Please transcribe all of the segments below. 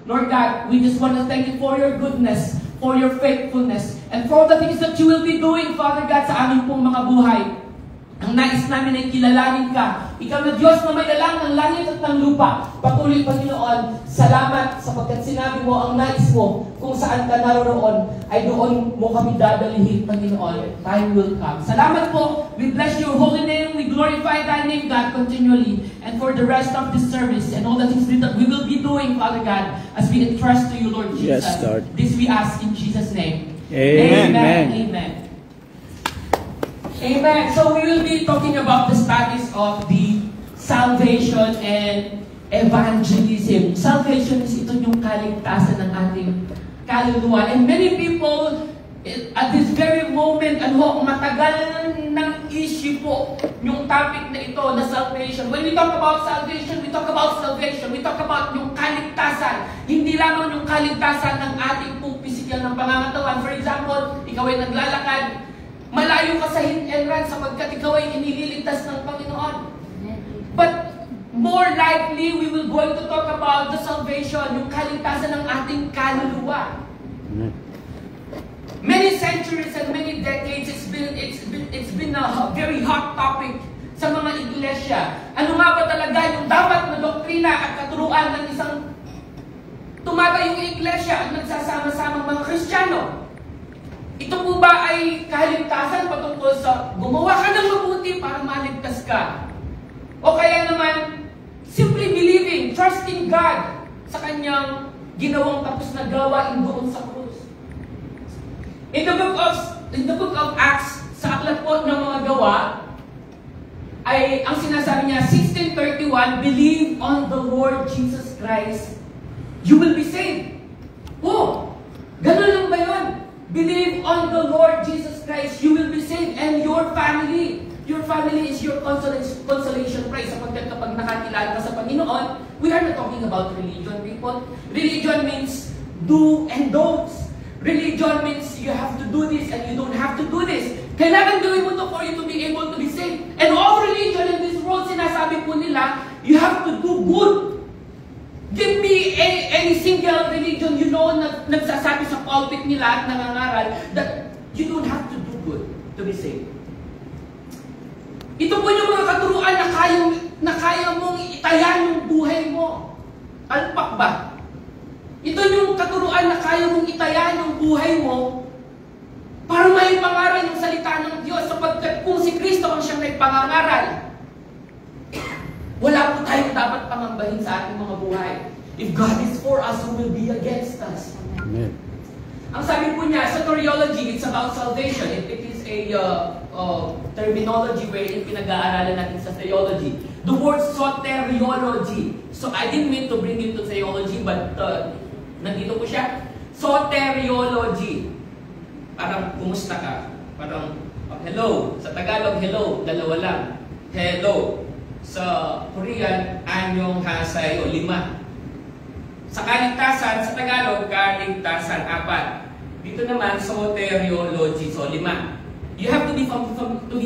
Lord God, we just want to thank you for your goodness, for your faithfulness, and for the things that you will be doing, Father God, sa aming pong mga buhay. Ang nais namin ay kilalanin ka. Ikaw na Diyos na may dalang ng langit at ng lupa. Patuloy, Panginoon, salamat sapagkat sinabi mo ang nais mo kung saan ka naroon ay doon mo kami dadalhin, Panginoon. Time will come. Salamat po. We bless your holy name. We glorify thy name, God, continually. And for the rest of this service and all the things that we will be doing, Father God, as we entrust to you, Lord Jesus. Yes, Lord. This we ask in Jesus' name. Amen. Amen. Amen. Amen. So we will be talking about the status of the salvation and evangelism. Salvation is ito yung kaligtasan ng ating kaluluwa. And many people, at this very moment, matagal ng issue po yung topic na ito, na salvation. When we talk about salvation, we talk about salvation. We talk about yung kaligtasan. Hindi lamang yung kaligtasan ng ating pong physical ng pangangatawan. For example, ikaw ay naglalakad, malayo ka sa hit and run sapagkat ikaw ay iniligtas ng Panginoon. But more likely, we will going to talk about the salvation, yung kaligtasan ng ating kaluluwa. Many centuries and many decades, it's been a very hot topic sa mga iglesia. Ano nga ba talaga yung dapat na doktrina at katuruan ng isang tumatayong iglesia at nagsasama-samang mga Kristiyano? Ito po ba ay kaligtasan patungkol sa gumawa ka ng mabuti para maligtas ka? O kaya naman, simply believing, trusting God sa kanyang ginawang tapos na gawain doon sa krus. In the book of Acts, sa aklat po ng mga gawa, ay ang sinasabi niya, 16:31, believe on the Lord Jesus Christ, you will be saved. Oh, ganun lang ba yun? Believe on the Lord Jesus Christ, you will be saved, and your family. Your family is your consolation prize. Sapagkat kapag nakakilala ka sa Panginoon, we are not talking about religion, people. Religion means do and don'ts. Religion means you have to do this and you don't have to do this. Kailangan gawin mo to for you to be able to be saved. And all religion in this world, sinasabi po nila, you have to do good. Give me any single religion you know na nagsasabi sa pulpit nila at nangangaral that you don't have to do good to be saved. Ito po yung mga katuruan na kaya mong itayan yung buhay mo. Alpak ba? Ito yung katuruan na kaya mong itayan yung buhay mo para may pangaral yung salita ng Diyos sapagkat kung si Kristo ang siyang may pangangaral, wala po tayong dapat pangambahin sa ating mga buhay. If God is for us, who will be against us? Amen. Ang sabi po niya, soteriology, it's about salvation. It is a terminology wherein pinag-aaralan natin sa theology. The word soteriology. So I didn't mean to bring it to theology, but nandito po siya. Soteriology. Parang kumusta ka? Parang hello. Sa Tagalog, hello. Dalawa lang. Hello. Sa Korean, anyong hasay o 5. Sa kaligtasan, sa Tagalog, kaligtasan 4. Dito naman, soteriology, so 5. You have to be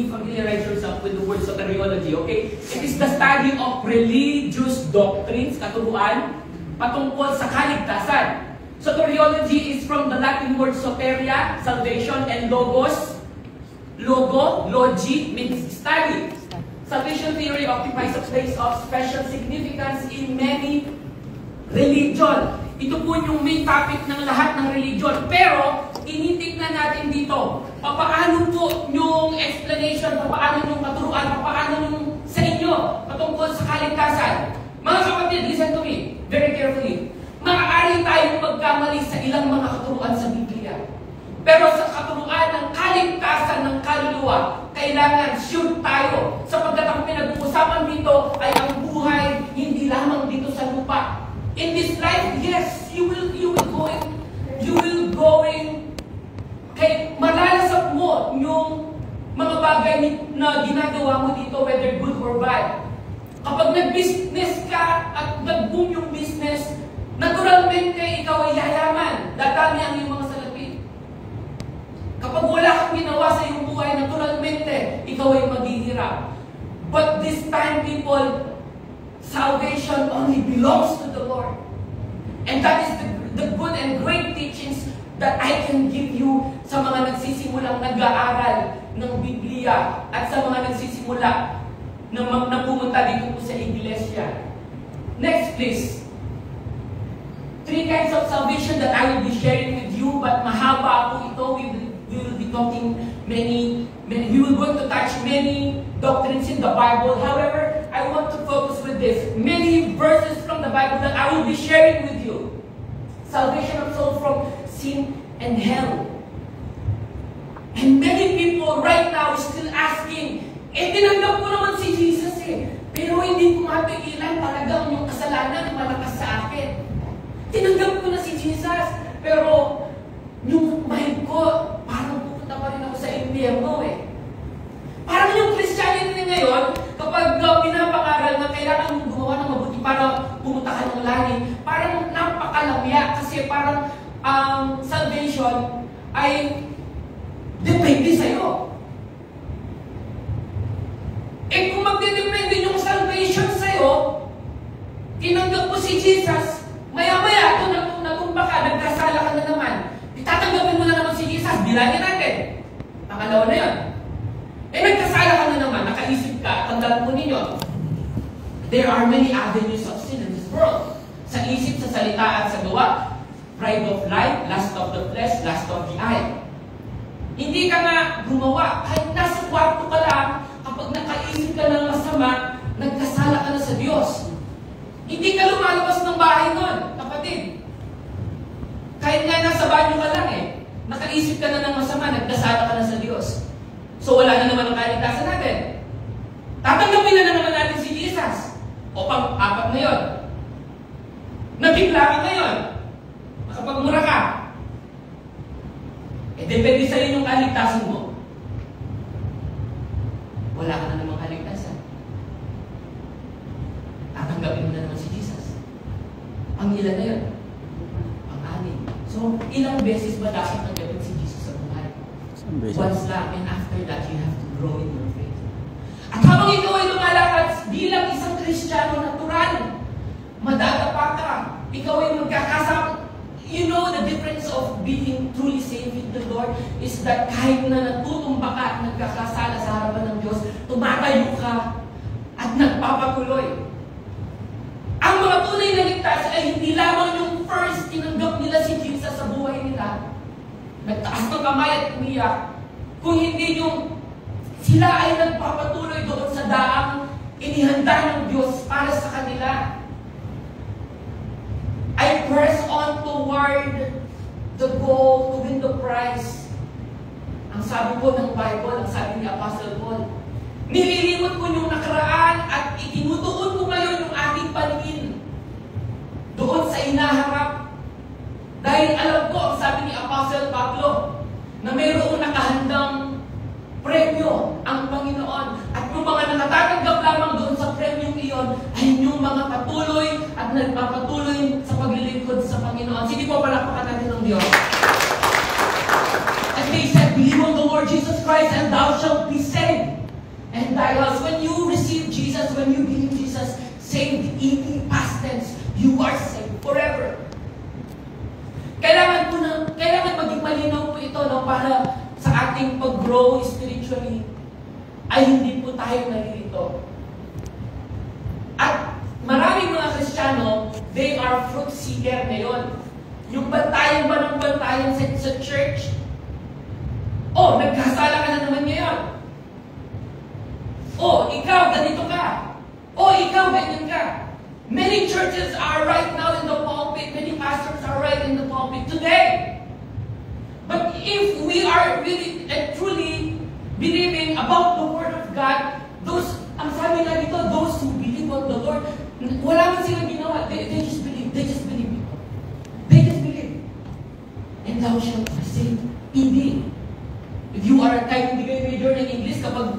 familiarize yourself with the word soteriology, okay? It is the study of religious doctrines, katuruan, patungkol sa kaligtasan. Soteriology is from the Latin word soteria, salvation, and logos. Logi means study. Salvation theory occupies a place of special significance in many religion. Ito po yung main topic ng lahat ng religion. Pero, initignan natin dito, papaano po yung explanation, papaano yung katuruan, papaano yung sa inyo patungkol sa kaligtasan. Mga kapatid, listen to me very carefully. Maaari tayong magkamali sa ilang mga katuruan sa Biblia. Pero sa katuruan ng kaligtasan ng kaluluwa, kailangan sure tayo sapagkat ang pinag-uusapan dito ay ang buhay hindi lamang dito sa lupa. In this life, yes, you will going kay malalasap mo yung mga bagay na ginagawa mo dito, whether good or bad. Kapag nag-business ka at nag-boom yung business, naturalmente ikaw ay yayaman. Dadami ang iyong mga salapi. Kapag wala kang ginawa sa iyong buhay, naturalmente ikaw ay maghihirap. But this time, people, salvation only belongs to the Lord. And that is and great teachings that I can give you sa mga nagsisimulang nag-aaral ng Biblia at sa mga nagsisimula na pumunta dito po sa iglesia. Next, please. 3 kinds of salvation that I will be sharing with you, but mahaba po ito. We will be talking we will going to touch many doctrines in the Bible. However, I want to focus with this. Many verses from the Bible that I will be sharing with you. Salvation of soul from sin and hell. And many people right now is still asking, tinanggap ko naman si Jesus pero hindi ko mapigilan talagang yung kasalanan malakas sa akin. Tinanggap ko na si Jesus, pero yung mind ko, parang pupunta pa rin ako sa impyerno Parang yung Christianity ngayon, kapag pinapangaral na kailangan mong gumawa ng mabuti para pumunta ka ng langit, parang napakalamya kasi parang salvation ay depende sa'yo. Kung magdedepende yung salvation sa'yo, tinanggap mo si Jesus, maya-maya, kung natumba ka, nagkasala ka na naman, itatanggapin mo na naman si Jesus, bilangin natin. Pangalawa na yun. Nagkasala ka na naman, nakaisip ka, tandaan mo ninyo, there are many avenues of sin in this world. Sa isip, sa salita, at sa gawa, pride of life, lust of the flesh, lust of the eye. Hindi ka nga gumawa, kahit nasa kwarto ka lang, kapag nakaisip ka ng masama, nagkasala ka na sa Diyos. Hindi ka lumalabas ng bahay nun, kapatid. Kahit nga nasa banyo ka lang nakaisip ka na ng masama, nagkasala ka na sa Diyos. So wala na naman ang kaligtasan natin. Tatanggapin na naman natin si Jesus. O pang-apat na yun. Nabigla ka ngayon. Nakapagmura ka. Depende sa'yo yung kaligtasan mo. Wala ka na namang kaligtasan. Tatanggapin mo na naman si Jesus. Ang ilan na yun? Ang-anim. So, ilang beses ba dapat tanggapin si Jesus sa buhay? Once lang, and after that, you have to grow in your faith. At habang ikaw ay lumalakad bilang isang Kristiyano natural, madadapa ka, ikaw ay magkakasama. You know the difference of being truly saved with the Lord is that kahit na natutumba ka at nagkakasala sa harapan ng Diyos, tumatayo ka at nagpapatuloy. Ang mga tunay na ligtas ay hindi lamang yung first tinanggap nila si Jesus sa buhay nila, nagtaas ng kamay at umiyak, kung hindi yung sila ay nagpapatuloy doon sa daang inihanda ng Diyos para sa kanila. I press on toward the goal to win the prize. Ang sabi po ng Bible, ang sabi ni Apostle Paul, nililimot ko yung nakaraan at itinutuon ko ngayon yung ating paningin doon sa inaharap. Dahil alam ko, ang sabi ni Apostle Pablo, na mayroong nakahandang premyo ang Panginoon. At yung mga nakatatanggap lamang doon sa premyong iyon ay yung mga patuloy at nagpapatuloy sa paglilingkod sa Panginoon. Sige po, palakpakan natin ng Diyos. And they said, believe on the Lord Jesus Christ and thou shalt be saved. And thy house, when you receive Jesus, when you believe Jesus, saved, in past tense, you are saved forever. Kailangan maging malinaw po ito para sa ating pag-grow spiritually ay hindi po tayo nalilito. At maraming mga Kristiyano, they are fruit seeker ngayon. Yung bantayan ba ng bantayan sa church? Nagkasala ka na naman ngayon. Ikaw, ganito ka. Ikaw, ganyan ka. Many churches are right now in the pulpit. Many pastors are right in the pulpit today. But if we are really and truly believing about the Word of God, ang sabi nga dito, those who believe on the Lord, wala man silang ginawa. They just believe. They just believe people. They just believe. And thou shalt be saved. ED. If you are a type major in English, kapag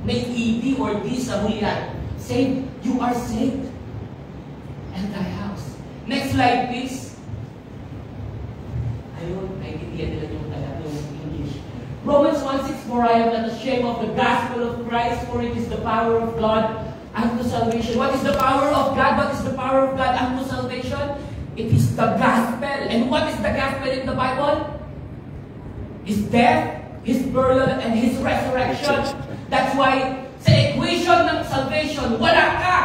may ED or D sa hulihan, saved, you are saved. And thy house. Next slide, please. Ayun, naintindihan nila yung English. Romans 1:6, for I am not ashamed of the gospel of Christ, for it is the power of God unto salvation. What is the power of God? What is the power of God unto salvation? It is the gospel. And And what is the gospel in the Bible? His death, His burial, and His resurrection. That's why sa equation ng salvation, wala ka.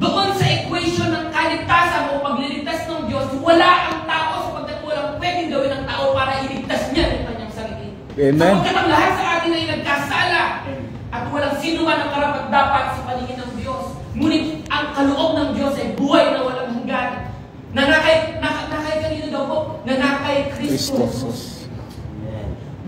Doon sa equation ng kaligtasan o pagliligtas ng Diyos, wala ang tao sapagkat walang pwedeng gawin ng tao para iligtas niya ng kanyang sarili. Amen. Sapagkat ang lahat sa atin ay nagkasala at walang sino man ang karapat-dapat sa paningin ng Diyos. Ngunit ang kaloob ng Diyos ay buhay na walang hanggan. Nanakay kanino daw po? Nanakay Kristo Jesus.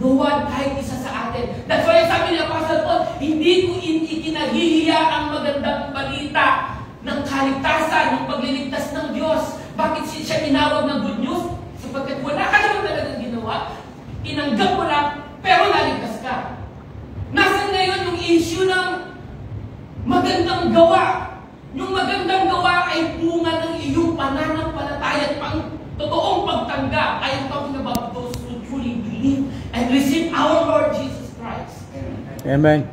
No one kahit isa sa atin. That's why sabi ni Apostle Paul, hindi ko ikinahihiya ang magandang balita ng kaligtasan, ng pagliligtas ng Diyos. Bakit siya tinawag ng good news? Sapagkat wala ka naman talagang ginawa. Tinanggap mo lang, pero naligtas ka. Nasaan ngayon yung issue ng magandang gawa? Yung magandang gawa ay bunga ng iyong pananampalataya at pang totoong pagtanggap. I am talking about those who truly believe and receive our Lord Jesus Christ. Amen.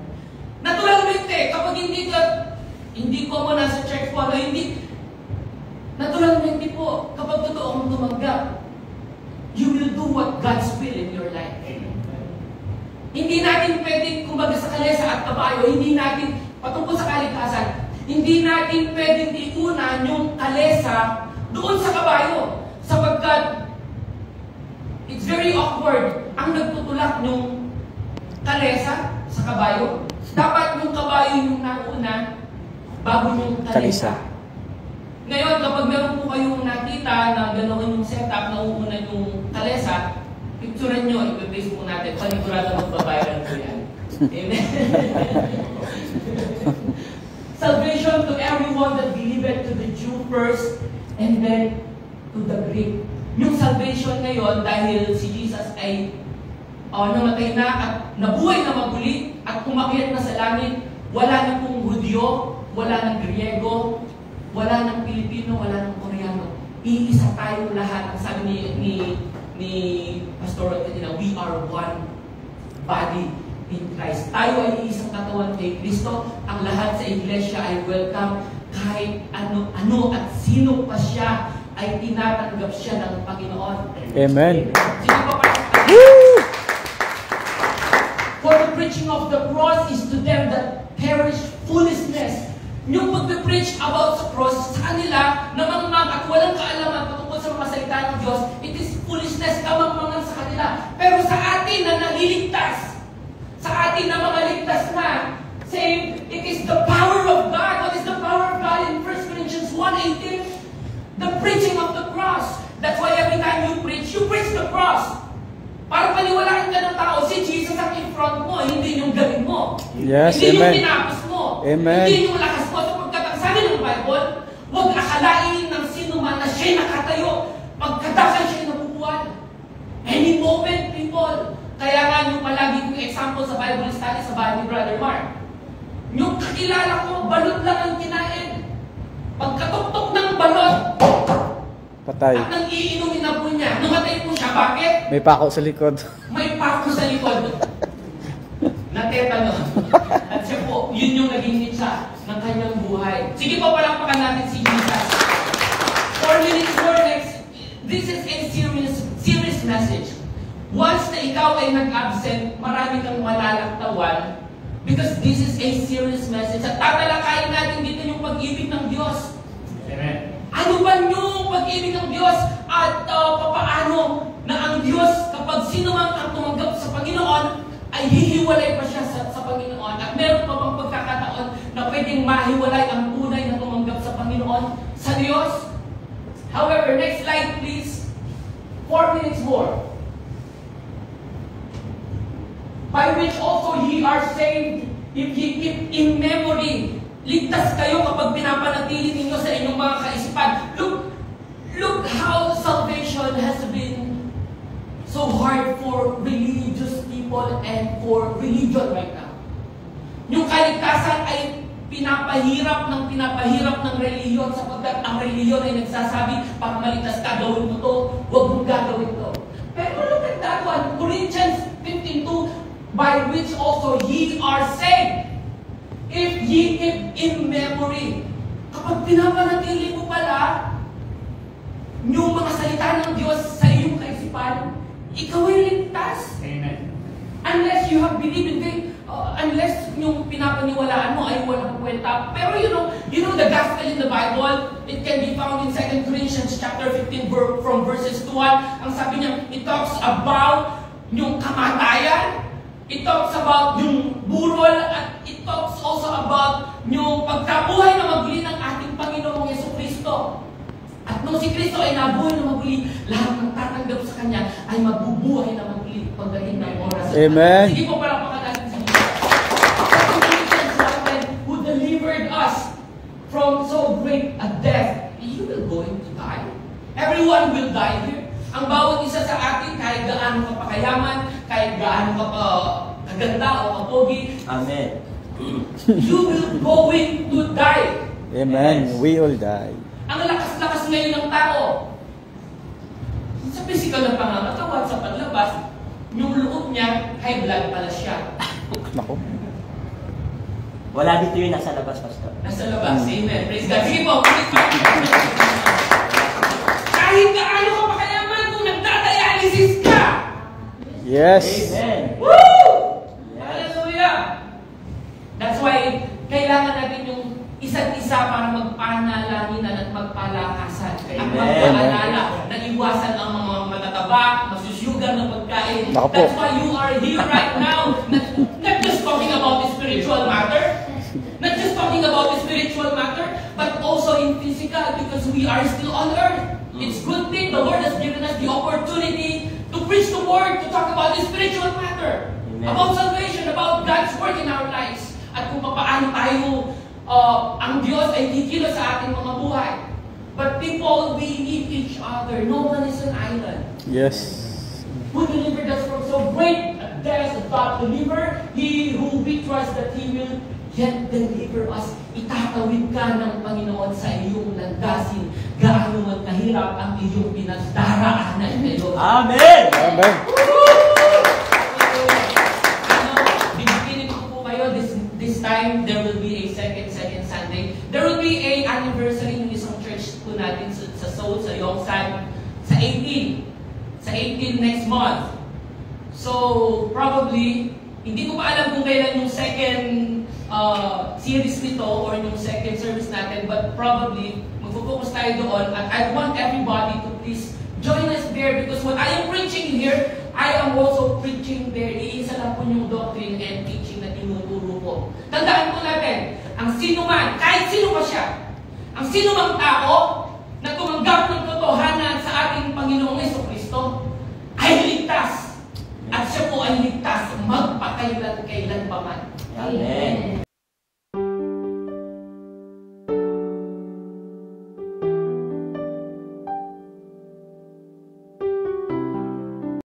Naturalmente, kapag hindi ko mo nasa church po, naturalmente po, kapag totoong tumanggap, you will do what God's will in your life. Hindi natin pwedeng, kumbaga sa kalesa at kabayo, hindi natin, patungkol sa kaligtasan, hindi natin pwedeng iunan yung kalesa doon sa kabayo. Sapagkat, it's very awkward. Ang nagtutulak yung kalesa sa kabayo, dapat yung kabayo yung nauna bago yung kalesa. Ngayon, kapag meron po kayong nakita na ganoon yung setup, nauuna yung kalesa, picturean nyo, i-base po natin, panigurado magbabayaran po yan. Amen? Salvation to everyone that believed, to the Jew first, and then to the Greek. Yung salvation ngayon, dahil si Jesus ay namatay na at nabuhay na maguli at umakyat na sa langit, wala na pong Hudyo, wala ng Griego, wala ng Pilipino, wala ng Koreano. Iisa tayo lahat. Ang sabi ni Pastor Katina, we are one body in Christ. Tayo ay isang katawan kay Kristo. Ang lahat sa iglesia ay welcome. Kahit ano at sino pa siya, ay tinatanggap siya ng Panginoon. Amen. Sige po, for the preaching of the cross is to them that perish foolishness. Yung pag-preach about sa cross, sa kanila, namangmang at walang kaalaman patungkol sa mga salita ng Diyos, it is foolishness, kamangmangan sa kanila. Pero sa atin na naliligtas, sa atin na mga ligtas na, saying, it is the power of God. What is the power of God in 1 Corinthians 1:18? The preaching of the cross. That's why every time you preach the cross. Para paniwalaan ka ng tao, si Jesus ang in front mo, hindi yung galing mo. Yes, hindi amen. yung tinapos mo. Amen. Hindi yung lakas mo. Sapagkat ang sabi ng Bible, huwag akalain ng sino man na siya'y nakatayo. Pagkadakan siya'y nabubuhan. Any moment, people. Kaya nga yung palagi kong example sa Bible study sa bahay ni Brother Mark. Yung kakilala ko, balot lang ang kinain. Pagkatuktok ng balot, patay. At nang iinumin na po niya. Namatay po siya. Bakit? May pako sa likod. May pako sa likod. Natetano. At siya po, yun yung naging nitsa ng kanyang buhay. Sige po, palakpakan natin si Jesus. 4 minutes more next. This is a serious message. Once na ikaw ay nag-absent, marami kang malalaktawan because this is a serious message. At tatalakayin natin dito yung pag-ibig ng Diyos. Amen. Ano ba yung pag-ibig ng Diyos at papaano na ang Diyos kapag sino man ang tumanggap sa Panginoon ay hihiwalay pa siya sa Panginoon at meron pa bang pagkakataon na pwedeng mahiwalay ang tunay na tumanggap sa Panginoon sa Diyos? However, next slide please. 4 minutes more. By which also ye are saved if ye keep in memory. Ligtas kayo kapag pinapanatili ninyo sa inyong mga kaisipan. Look how salvation has been so hard for religious people and for religion right now. Yung kaligtasan ay pinapahirap ng reliyon sapagkat ang reliyon ay nagsasabi, pag maligtas ka, gawin mo to, huwag mong gagawin to. Pero look at that one, Corinthians 15:2, by which also ye are saved. If ye keep in memory. Kapag pinapanatili mo pala, yung mga salita ng Diyos sa iyong kaisipan, ikaw ay ligtas. Amen. Unless you have believed in faith, unless yung pinapaniwalaan mo ay walang kwenta. Pero you know the gospel in the Bible, it can be found in 2 Corinthians chapter 15 from verses 2. Ang sabi niya, it talks about yung kamatayan, it talks about yung burol, at it talks also about yung pagkabuhay na maguli ng ating Panginoong Jesucristo. At nung si Kristo ay nabuhay na maguli, lahat ng tatanggap sa Kanya ay mabubuhay na maguli pagdating ng oras. Amen. Sige po, palakpakan natin sa Diyos. Who delivered us from so great a death. You will going to die. Everyone will die here. Ang bawat isa sa atin, kahit gaano ka pa kayaman, kahit gaano ka pa kaganda o kapogi, Amen. you will going to die. Amen. Yes. We all die. Ang lakas-lakas ngayon ng tao. Sa physical na pangangatawan, sa paglabas, yung loob niya, high blood pala siya. Nako. Wala dito yung nasa labas, Pastor. Nasa labas. Amen. Praise God. Sige po. Kahit gaano ka pa kayaman kung nagdadialysis ka. Yes. Amen. Woo! Yes. Hallelujah! That's why, kailangan natin yung isa't isa para magpanalangin at magpalakasan. At Amen. magpaalala na iwasan ang mga matataba, masusyugan ng pagkain. Nako po. That's why you are here right now. Not just talking about the spiritual matter, not just talking about the spiritual matter, but also in physical, because we are still on earth. It's good thing the Lord has given us the opportunity to preach the word, to talk about the spiritual matter, Amen. about salvation, about God's work in our lives, at kung paano tayo ang Diyos ay kikilos sa ating mga buhay. But people, we need each other. No one is an island. Yes. Who delivered us from so great a death, God deliver, He who we trust that He will yet deliver us. Itatawid ka ng Panginoon sa iyong landasin. Gaano man kahirap ang iyong pinagdaraanan ngayon. Amen. Amen. Bibiginin ko po kayo this time, there will be a second Sunday. There will be a anniversary ng isang church po natin sa Seoul, sa Yongsan, sa 18 next month. So, probably, hindi ko pa alam kung kailan yung second series nito or yung second service natin, but probably, magpo-focus tayo doon, at I want everybody to please join us there, because what I am preaching here, I am also preaching there. Iisa lang po yung doctrine and teaching na tinuturo ko. Tandaan po natin, ang sino man, kahit sino pa siya, ang sino mang tao na tumanggap ng totohanan sa ating Panginoong Jesucristo ay ligtas. At siya po ay ligtas magpakailan-kailan pa man. Amen.